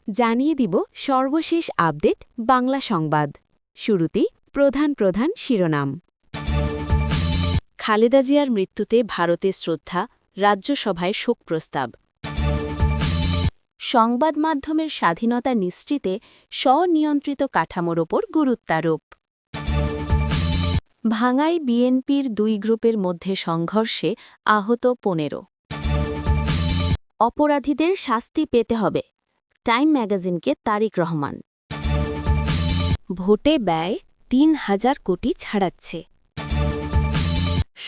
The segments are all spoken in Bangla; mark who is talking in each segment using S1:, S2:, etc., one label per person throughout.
S1: জানিয়ে দিব সর্বশেষ আপডেট বাংলা সংবাদ। শুরুতেই প্রধান প্রধান শিরোনাম। খালেদা জিয়ার মৃত্যুতে ভারতে শ্রদ্ধা, রাজ্যসভায় শোক প্রস্তাব। সংবাদ মাধ্যমের স্বাধীনতা নিশ্চিতে স্বনিয়ন্ত্রিত কাঠামোর ওপর গুরুত্বারোপ। ভাঙায় বিএনপির দুই গ্রুপের মধ্যে সংঘর্ষে আহত ১৫। অপরাধীদের শাস্তি পেতে হবে, টাইম ম্যাগাজিনকে তারিক রহমান। ভোটে ব্যয় ৩,০০০ কোটি ছাড়াচ্ছে।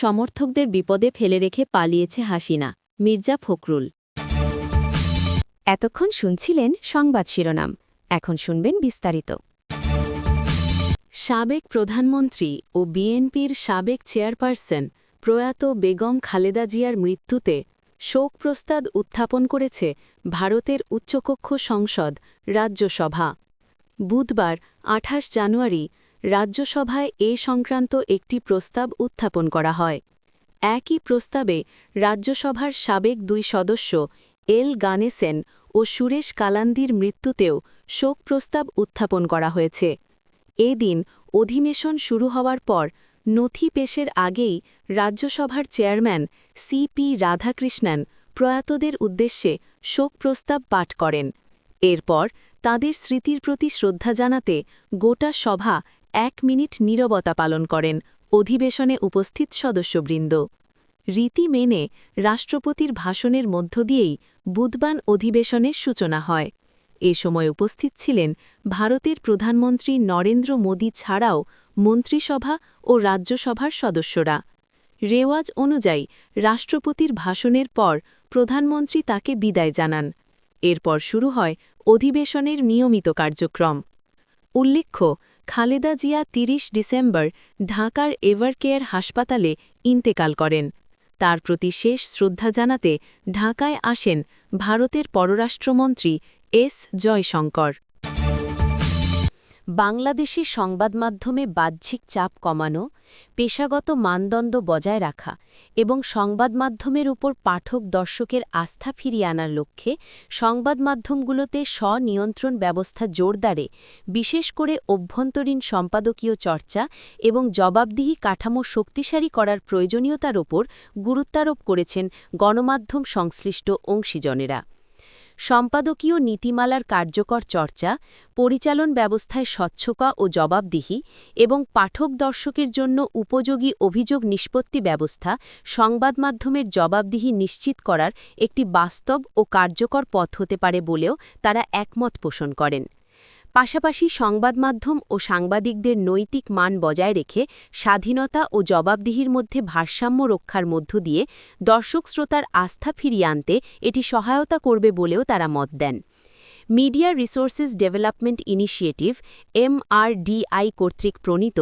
S1: সমর্থকদের বিপদে ফেলে রেখে পালিয়েছে হাসিনা, মির্জা ফখরুল। এতক্ষণ শুনছিলেন সংবাদ শিরোনাম, এখন শুনবেন বিস্তারিত। সাবেক প্রধানমন্ত্রী ও বিএনপির সাবেক চেয়ারপারসন প্রয়াত বেগম খালেদা জিয়ার মৃত্যুতে শোক প্রস্তাব উত্থাপন করেছে ভারতের উচ্চকক্ষ সংসদ রাজ্যসভা। বুধবার ২৮ জানুয়ারি রাজ্যসভায় এ সংক্রান্ত একটি প্রস্তাব উত্থাপন করা হয়। একই প্রস্তাবে রাজ্যসভার সাবেক দুই সদস্য এল গানেসেন ও সুরেশ কালান্দির মৃত্যুতেও শোক প্রস্তাব উত্থাপন করা হয়েছে। এদিন অধিবেশন শুরু হওয়ার পর নথি পেশের আগেই রাজ্যসভার চেয়ারম্যান সিপি রাধাকৃষ্ণন প্রয়াতদের উদ্দেশ্যে শোক প্রস্তাব পাঠ করেন। এরপর তাঁদের স্মৃতির প্রতি শ্রদ্ধা জানাতে গোটা সভা ১ মিনিট নীরবতা পালন করেন অধিবেশনে উপস্থিত সদস্যবৃন্দ। রীতি মেনে রাষ্ট্রপতির ভাষণের মধ্য দিয়েই বুধবার অধিবেশনের সূচনা হয়। এ সময় উপস্থিত ছিলেন ভারতের প্রধানমন্ত্রী নরেন্দ্র মোদী ছাড়াও মন্ত্রিসভা ও রাজ্যসভার সদস্যরা। রেওয়াজ অনুযায়ী রাষ্ট্রপতির ভাষণের পর প্রধানমন্ত্রী তাকে বিদায় জানান। এরপর শুরু হয় অধিবেশনের নিয়মিত কার্যক্রম। উল্লেখ্য, খালেদা জিয়া ৩০ ডিসেম্বর ঢাকার এভারকেয়ার হাসপাতালে ইন্তেকাল করেন। তার প্রতি শেষ শ্রদ্ধা জানাতে ঢাকায় আসেন ভারতের পররাষ্ট্রমন্ত্রী এস জয়শঙ্কর। বাংলাদেশি সংবাদমাধ্যমে বাহ্যিক চাপ কমানো, পেশাগত মানদণ্ড বজায় রাখা এবং সংবাদমাধ্যমের উপর পাঠক দর্শকের আস্থা ফিরিয়ে আনার লক্ষ্যে সংবাদমাধ্যমগুলোতে স্বনিয়ন্ত্রণ ব্যবস্থা জোরদারে, বিশেষ করে অভ্যন্তরীণ সম্পাদকীয় চর্চা এবং জবাবদিহি কাঠামো শক্তিশালী করার প্রয়োজনীয়তার ওপর গুরুত্বারোপ করেছেন গণমাধ্যম সংশ্লিষ্ট অংশীজনেরা। সম্পাদকীয় নীতিমালার কার্যকর চর্চা, পরিচালন ব্যবস্থায় স্বচ্ছতা ও জবাবদিহি এবং পাঠক দর্শকের জন্য উপযোগী অভিযোগ নিষ্পত্তি ব্যবস্থা সংবাদমাধ্যমের জবাবদিহি নিশ্চিত করার একটি বাস্তব ও কার্যকর পথ হতে পারে বলেও তারা একমত পোষণ করেন। পাশাপাশি সংবাদমাধ্যম ও সাংবাদিকদের নৈতিক মান বজায় রেখে স্বাধীনতা ও জবাবদিহির মধ্যে ভারসাম্য রক্ষার মধ্য দিয়ে দর্শক শ্রোতার আস্থা ফিরিয়ে আনতে এটি সহায়তা করবে বলেও তারা মত দেন। Media resources development initiative MRDI কর্তৃক প্রণীত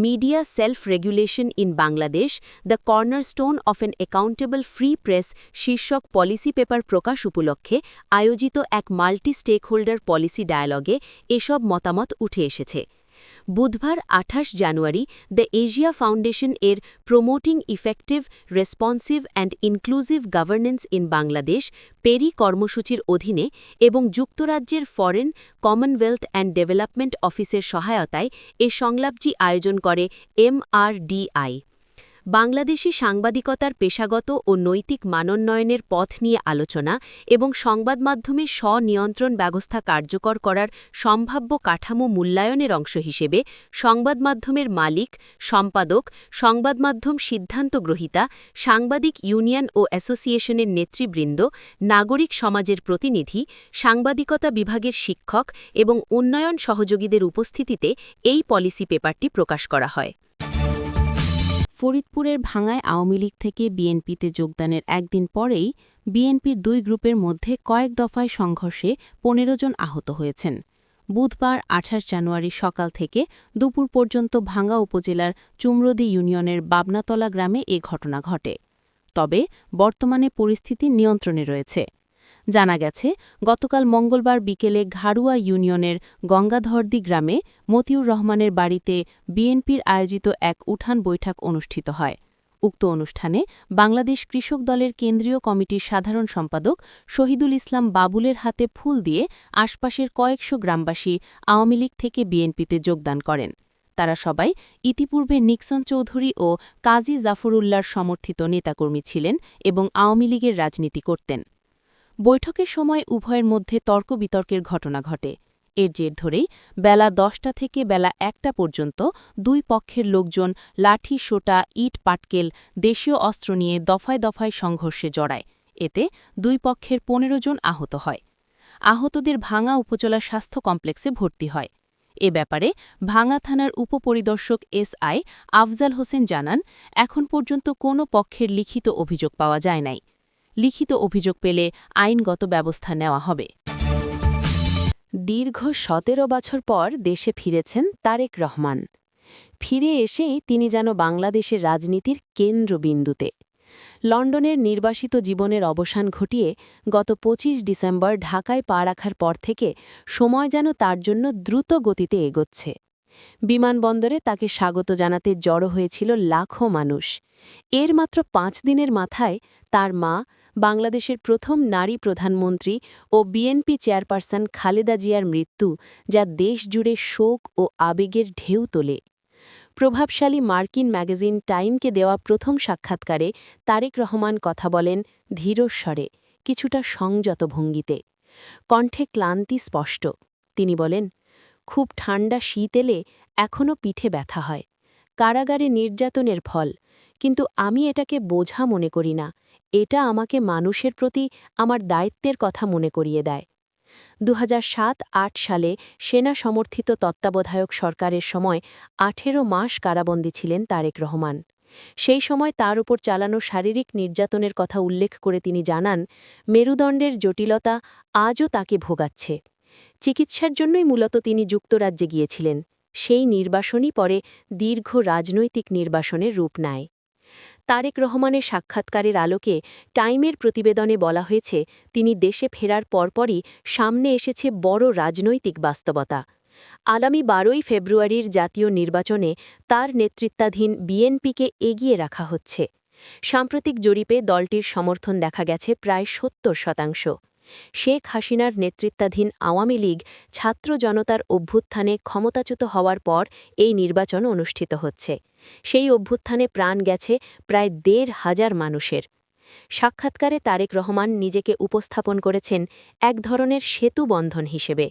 S1: media self regulation in Bangladesh the cornerstone of an accountable free press শীর্ষক পলিসি পেপার প্রকাশ উপলক্ষে আয়োজিত এক মাল্টি স্টেকহোল্ডার পলিসি ডায়ালগে এসব মতামত উঠে এসেছে। বুধবার ২৮ জানুয়ারি দ্য এশিয়া ফাউন্ডেশন এর promoting effective, responsive and inclusive governance in Bangladesh পেরি কর্মসূচির অধীনে এবং যুক্তরাজ্যের ফরেন, কমনওয়েলথ অ্যান্ড ডেভেলপমেন্ট অফিসের সহায়তায় এ সংলাপটি আয়োজন করে MRDI। বাংলাদেশি সাংবাদিকতার পেশাগত ও নৈতিক মানোন্নয়নের পথ নিয়ে আলোচনা এবং সংবাদমাধ্যমের স্বনিয়ন্ত্রণ ব্যবস্থা কার্যকর করার সম্ভাব্য কাঠামো মূল্যায়নের অংশ হিসেবে সংবাদমাধ্যমের মালিক, সম্পাদক, সংবাদমাধ্যম সিদ্ধান্ত গ্রহীতা, সাংবাদিক ইউনিয়ন ও অ্যাসোসিয়েশনের নেতৃবৃন্দ, নাগরিক সমাজের প্রতিনিধি, সাংবাদিকতা বিভাগের শিক্ষক এবং উন্নয়ন সহযোগীদের উপস্থিতিতে এই পলিসি পেপারটি প্রকাশ করা হয়। ফরিদপুরের ভাঙায় আওয়ামী লীগ থেকে বিএনপিতে যোগদানের একদিন পরেই বিএনপির দুই গ্রুপের মধ্যে কয়েক দফায় সংঘর্ষে ১৫ জন আহত হয়েছেন। বুধবার ২৮ জানুয়ারি সকাল থেকে দুপুর পর্যন্ত ভাঙ্গা উপজেলার চুমরদি ইউনিয়নের বাবনাতলা গ্রামে এ ঘটনা ঘটে। তবে বর্তমানে পরিস্থিতি নিয়ন্ত্রণে রয়েছে। জানা গেছে, গতকাল মঙ্গলবার বিকেলে ঘাড়ুয়া ইউনিয়নের গঙ্গাধরদি গ্রামে মতিউর রহমানের বাড়িতে বিএনপির আয়োজিত এক উঠান বৈঠক অনুষ্ঠিত হয়। উক্ত অনুষ্ঠানে বাংলাদেশ কৃষক দলের কেন্দ্রীয় কমিটির সাধারণ সম্পাদক শহীদুল ইসলাম বাবুলের হাতে ফুল দিয়ে আশপাশের কয়েকশো গ্রামবাসী আওয়ামী লীগ থেকে বিএনপিতে যোগদান করেন। তারা সবাই ইতিপূর্বে নিক্সন চৌধুরী ও কাজী জাফরুল্লাহর সমর্থিত নেতাকর্মী ছিলেন এবং আওয়ামী লীগের রাজনীতি করতেন। বৈঠকের সময় উভয়ের মধ্যে তর্ক-বিতর্কের ঘটনা ঘটে। এর জের ধরেই বেলা ১০টা থেকে বেলা ১টা পর্যন্ত দুই পক্ষের লোকজন লাঠি, সোঁটা, ইট, পাটকেল, দেশীয় অস্ত্র নিয়ে দফায় দফায় সংঘর্ষে জড়ায়। এতে দুই পক্ষের ১৫ জন আহত হয়। আহতদের ভাঙা উপজেলা স্বাস্থ্য কমপ্লেক্সে ভর্তি হয়। এ ব্যাপারে ভাঙা থানার উপপরিদর্শক এসআই আফজাল হোসেন জানান, এখন পর্যন্ত কোনো পক্ষের লিখিত অভিযোগ পাওয়া যায় নাই। লিখিত অভিযোগ পেলে আইনগত ব্যবস্থা নেওয়া হবে। দীর্ঘ ১৭ বছর পর দেশে ফিরেছেন তারেক রহমান। ফিরে এসেই তিনি যেন বাংলাদেশের রাজনীতির কেন্দ্রবিন্দুতে। লন্ডনের নির্বাসিত জীবনের অবসান ঘটিয়ে গত ২৫ ডিসেম্বর ঢাকায় পা রাখার পর থেকে সময় যেন তার জন্য দ্রুত গতিতে এগোচ্ছে। বিমানবন্দরে তাকে স্বাগত জানাতে জড়ো হয়েছিল লাখো মানুষ। এর মাত্র ৫ দিনের মাথায় তার মা, বাংলাদেশের প্রথম নারী প্রধানমন্ত্রী ও বিএনপি চেয়ারপারসন খালেদা জিয়ার মৃত্যু, যা দেশ জুড়ে শোক ও আবেগের ঢেউ তোলে। প্রভাবশালী মার্কিন ম্যাগাজিন টাইমকে দেওয়া প্রথম সাক্ষাৎকারে তারেক রহমান কথা বলেন ধীরস্বরে, কিছুটা সংযত ভঙ্গিতে। কণ্ঠে ক্লান্তি স্পষ্ট। তিনি বলেন, খুব ঠান্ডা শীত এলে এখনও পিঠে ব্যথা হয়। কারাগারে নির্যাতনের ফল, কিন্তু আমি এটাকে বোঝা মনে করি না। এটা আমাকে মানুষের প্রতি আমার দায়িত্বের কথা মনে করিয়ে দেয়। ২০০৭-৮ সালে সেনা সমর্থিত তত্ত্বাবধায়ক সরকারের সময় ১৮ মাস কারাবন্দী ছিলেন তারেক রহমান। সেই সময় তার উপর চালানো শারীরিক নির্যাতনের কথা উল্লেখ করে তিনি জানান, মেরুদণ্ডের জটিলতা আজও তাকে ভোগাচ্ছে। চিকিৎসার জন্যই মূলত তিনি যুক্তরাজ্যে গিয়েছিলেন। সেই নির্বাসনই পরে দীর্ঘ রাজনৈতিক নির্বাসনের রূপ নেয়। তারেক রহমানের সাক্ষাৎকারের আলোকে টাইমের প্রতিবেদনে বলা হয়েছে, তিনি দেশে ফেরার পরপরই সামনে এসেছে বড় রাজনৈতিক বাস্তবতা। আগামী ১২ই ফেব্রুয়ারির জাতীয় নির্বাচনে তার নেতৃত্বাধীন বিএনপিকে এগিয়ে রাখা হচ্ছে। সাম্প্রতিক জরিপে দলটির সমর্থন দেখা গেছে প্রায় ৭০%। শেখ হাসিনার নেতৃত্বাধীন আওয়ামী লীগ ছাত্র জনতার অভ্যুত্থানে ক্ষমতাচ্যুত হওয়ার পর এই নির্বাচন অনুষ্ঠিত হচ্ছে। সেই অভ্যুত্থানে প্রাণ গেছে প্রায় ১৫০০ মানুষের। সাক্ষাৎকারে তারেক রহমান নিজেকে উপস্থাপন করেছেন এক ধরনের সেতু বন্ধন হিসেবে।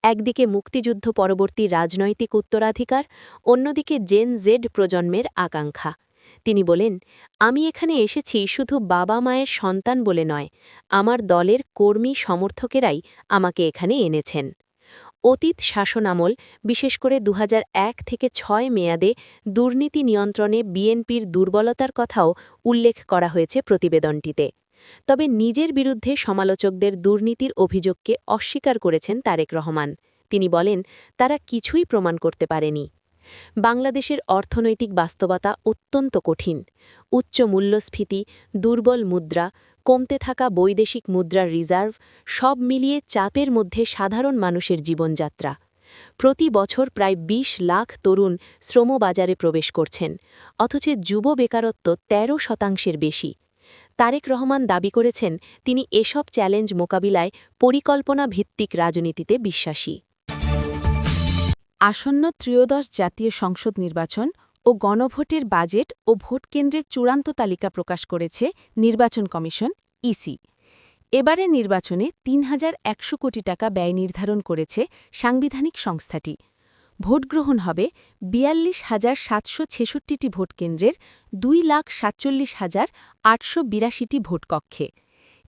S1: একদিকে মুক্তিযুদ্ধ পরবর্তী রাজনৈতিক উত্তরাধিকার, অন্যদিকে জেন জেড প্রজন্মের আকাঙ্ক্ষা। তিনি বলেন, আমি এখানে এসেছি শুধু বাবা মায়ের সন্তান বলে নয়, আমার দলের কর্মী সমর্থকেরাই আমাকে এখানে এনেছেন। অতীত শাসনামল, বিশেষ করে ২০০১ থেকে ৬ মেয়াদে দুর্নীতি নিয়ন্ত্রণে বিএনপির দুর্বলতার কথাও উল্লেখ করা হয়েছে প্রতিবেদনটিতে। তবে নিজের বিরুদ্ধে সমালোচকদের দুর্নীতির অভিযোগকে অস্বীকার করেছেন তারেক রহমান। তিনি বলেন, তারা কিছুই প্রমাণ করতে পারেনি। বাংলাদেশের অর্থনৈতিক বাস্তবতা অত্যন্ত কঠিন। উচ্চ মূল্যস্ফীতি, দুর্বল মুদ্রা, কমতে থাকা বৈদেশিক মুদ্রার রিজার্ভ, সব মিলিয়ে চাপের মধ্যে সাধারণ মানুষের জীবনযাত্রা। প্রতি বছর প্রায় ২০ লাখ তরুণ শ্রমবাজারে প্রবেশ করছেন, অথচ যুব বেকারত্ব ১৩% বেশি। তারেক রহমান দাবি করেছেন, তিনি এসব চ্যালেঞ্জ মোকাবিলায় পরিকল্পনা ভিত্তিক রাজনীতিতে বিশ্বাসী। আসন্ন ত্রয়োদশ জাতীয় সংসদ নির্বাচন ও গণভোটের বাজেট ও ভোটকেন্দ্রের চূড়ান্ত তালিকা প্রকাশ করেছে নির্বাচন কমিশন ইসি। এবারের নির্বাচনে ৩,১০০ কোটি টাকা ব্যয় নির্ধারণ করেছে সাংবিধানিক সংস্থাটি। ভোটগ্রহণ হবে ৪২,৭৬৬টি ভোটকেন্দ্রের ২,৪৭,৮৮২টি ভোটকক্ষে।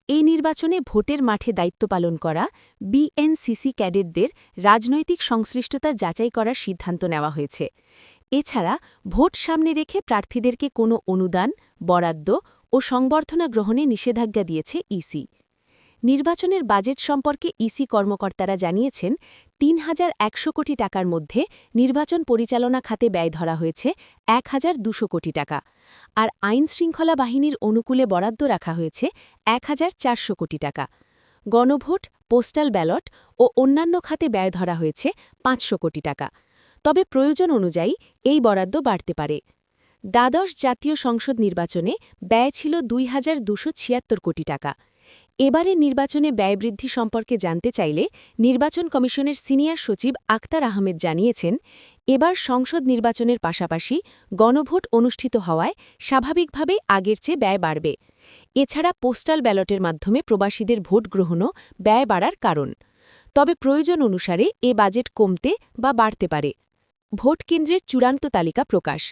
S1: এই নির্বাচনে ভোটের মাঠে দায়িত্ব পালন করা বিএনসিসি ক্যাডেটদের রাজনৈতিক সংশ্লিষ্টতা যাচাই করার সিদ্ধান্ত নেওয়া হয়েছে। এছাড়া ভোট সামনে রেখে প্রার্থীদেরকে কোনো অনুদান, বরাদ্দ ও সংবর্ধনা গ্রহণে নিষেধাজ্ঞা দিয়েছে ইসি। নির্বাচনের বাজেট সম্পর্কে ইসি কর্মকর্তারা জানিয়েছেন, ৩,১০০ কোটি টাকার মধ্যে নির্বাচন পরিচালনা খাতে ব্যয় ধরা হয়েছে ১,২০০ কোটি টাকা, আর আইনশৃঙ্খলা বাহিনীর অনুকূলে বরাদ্দ রাখা হয়েছে ১,৪০০ কোটি টাকা। গণভোট, পোস্টাল ব্যালট ও অন্যান্য খাতে ব্যয় ধরা হয়েছে ৫০০ কোটি টাকা। তবে প্রয়োজন অনুযায়ী এই বরাদ্দ বাড়তে পারে। দ্বাদশ জাতীয় সংসদ নির্বাচনে ব্যয় ছিল ২,২৭৬ কোটি টাকা। এবারের নির্বাচনে ব্যয় বৃদ্ধি সম্পর্কে জানতে চাইলে নির্বাচন কমিশনের সিনিয়র সচিব আক্তার আহমেদ জানিয়েছেন, এবার সংসদ নির্বাচনের পাশাপাশি গণভোট অনুষ্ঠিত হওয়ায় স্বাভাবিকভাবেই আগের চেয়ে ব্যয় বাড়বে। এছাড়া পোস্টাল ব্যালটের মাধ্যমে প্রবাসীদের ভোট গ্রহণও ব্যয় বাড়ার কারণ। তবে প্রয়োজন অনুসারে এ বাজেট কমতে বা বাড়তে পারে। ভোট কেন্দ্রের চূড়ান্ত তালিকা প্রকাশ।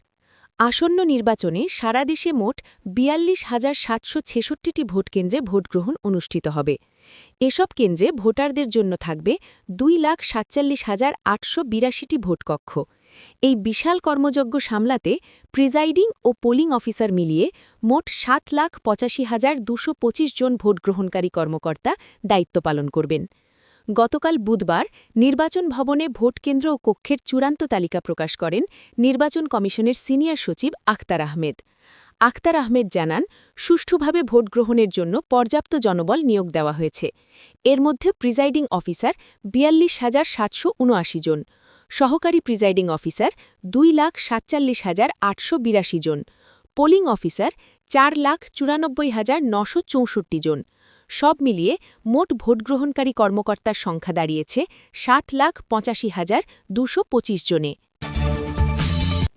S1: আসন্ন নির্বাচনে সারা দেশে মোট ৪২,৭৬৬টি ভোটকেন্দ্রে ভোটগ্রহণ অনুষ্ঠিত হবে। এসব কেন্দ্রে ভোটারদের জন্য থাকবে ২,৪৭,৮৮২টি ভোটকক্ষ। এই বিশাল কর্মযজ্ঞ সামলাতে প্রিজাইডিং ও পোলিং অফিসার মিলিয়ে মোট ৭,৮৫,২২৫ জন ভোটগ্রহণকারী কর্মকর্তা দায়িত্ব পালন করবেন। গতকাল বুধবার নির্বাচন ভবনে ভোটকেন্দ্র ও কক্ষের চূড়ান্ত তালিকা প্রকাশ করেন নির্বাচন কমিশনের সিনিয়র সচিব আক্তার আহমেদ। আক্তার আহমেদ জানান, সুষ্ঠুভাবে ভোট গ্রহণের জন্য পর্যাপ্ত জনবল নিয়োগ দেওয়া হয়েছে। এর মধ্যে প্রিজাইডিং অফিসার ৪২,৭৭৯ জন, সহকারী প্রিজাইডিং অফিসার ২,৪৭,৮৮২ জন, পোলিং অফিসার 4,94,964 জন। সব মিলিয়ে মোট ভোটগ্রহণকারী কর্মকর্তার সংখ্যা দাঁড়িয়েছে 7,85,225 জনে।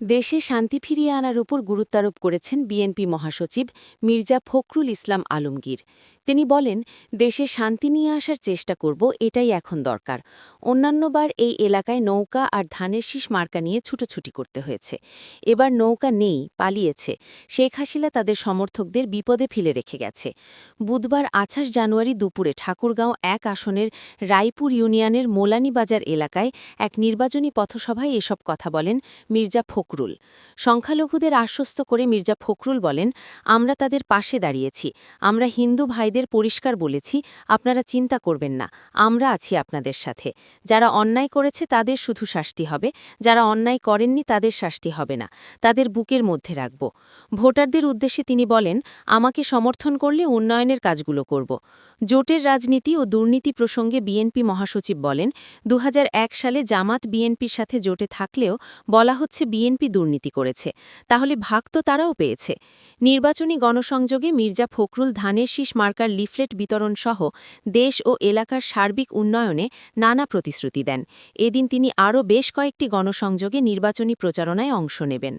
S1: দেশে শান্তি ফিরিয়ে আনার উপর গুরুত্বারোপ করেছেন বিএনপি মহাসচিব মির্জা ফখরুল ইসলাম আলমগীর। তিনি বলেন, দেশে শান্তি নিয়ে আসার চেষ্টা করব, এটাই এখন দরকার। অন্যান্যবার এই এলাকায় নৌকা আর ধানের শীষ মার্কা নিয়ে ছুটোছুটি করতে হয়েছে। এবার নৌকা নেই, পালিয়েছে। শেখ হাসিনা তাদের সমর্থকদের বিপদে ফেলে রেখে গেছে। বুধবার ২৮ জানুয়ারি দুপুরে ঠাকুরগাঁও ১ আসনের রায়পুর ইউনিয়নের মোলানীবাজার এলাকায় এক নির্বাচনী পথসভায় এসব কথা বলেন মির্জা ফখরুল। সংখ্যালঘুদের আশ্বস্ত করে মির্জা ফখরুল বলেন, আমরা তাদের পাশে দাঁড়িয়েছি। আমরা হিন্দু ভাইদের পরিষ্কার বলেছি, আপনারা চিন্তা করবেন না, আমরা আছি আপনাদের সাথে। যারা অন্যায় করেছে তাদের শুধু শাস্তি হবে, যারা অন্যায় করেননি তাদের শাস্তি হবে না, তাদের বুকের মধ্যে রাখব। ভোটারদের উদ্দেশ্যে তিনি বলেন, আমাকে সমর্থন করলে উন্নয়নের কাজগুলো করব। জোটের রাজনীতি ও দুর্নীতি প্রসঙ্গে বিএনপি মহাসচিব বলেন, ২০০১ সালে জামাত বিএনপির সাথে জোটে থাকলেও বলা হচ্ছে বিএনপি দুর্নীতি করেছে, তাহলে ভাগ তো তারাও পেয়েছে। নির্বাচনী গণসংযোগে মির্জা ফখরুল ধানের শীষ মার্কার লিফলেট বিতরণ সহ দেশ ও এলাকার সার্বিক উন্নয়নে নানা প্রতিশ্রুতি দেন। এদিন তিনি আরও বেশ কয়েকটি গণসংযোগে নির্বাচনী প্রচারণায় অংশ নেবেন।